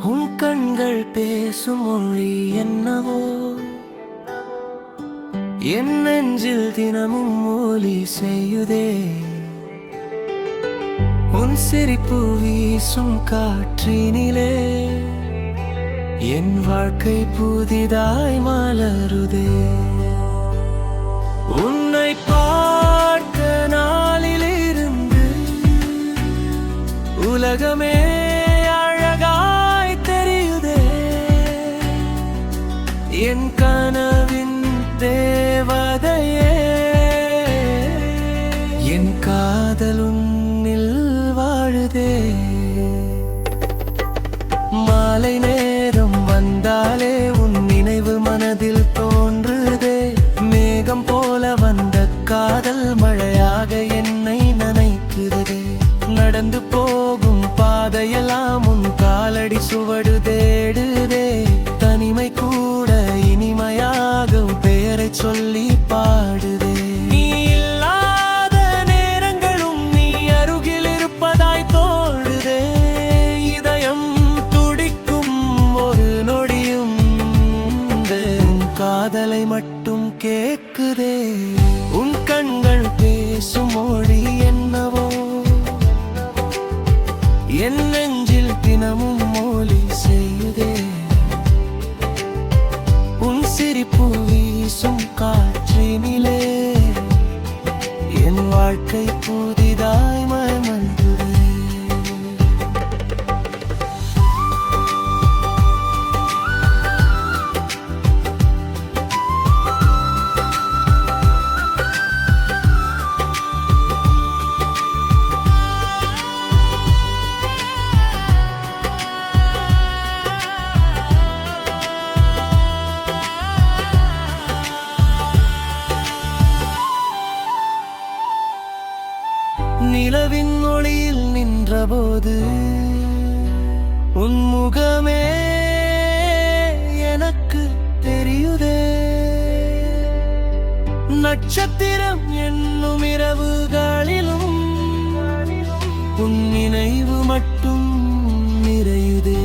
உன் கண்கள் பேசும் மொழி என்னவோ, என் நெஞ்சில் தினமும் ஒலி செய்யுதே. உன் சிரிப்பு வீசும் காற்றினிலே என் வாழ்க்கை புதிதாய் மலருதே. உன்னை பார்த்த நாளிலிருந்து உலகமே அழகாய் தெரியுதே. என் கனவின் தேவதையே, என் காதல் உன்னில் வாழுதே. மாலை நேரம் வந்தாலே உன் நினைவு மனதில் தோன்றுதே. மேகம் போல வந்த காதல் மழையாக என்னை நனைக்குதே. நடந்து போகும் பாதையெல்லாம் உன் காலடி சுவடு தேடுதே. தனிமை கூட இனிமையாகும் பெயரை சொல்லி பாடுதே. நீ இல்லாத நேரங்களும் நீ அருகில் இருப்பதாய் தோன்றுதே. இதயம் துடிக்கும் ஒரு நொடியும் காதலை மட்டும் கேக்குதே. உன் கண்கள் பேசும் மொழி என்னவோ, என் நெஞ்சில் தினமும் ஒலி செய்யுதே. உன் சிரிப்பு வீசும் காற்றினிலே என் வாழ்க்கை புதிதாய் மலர்ந்ததே. நிலவின் ஒளியில் நின்றபோது உன் முகமே எனக்கு தெரியுதே. நட்சத்திரம் என்னும் இரவுகளிலும் உன் நினைவு மட்டும் நிறையுதே.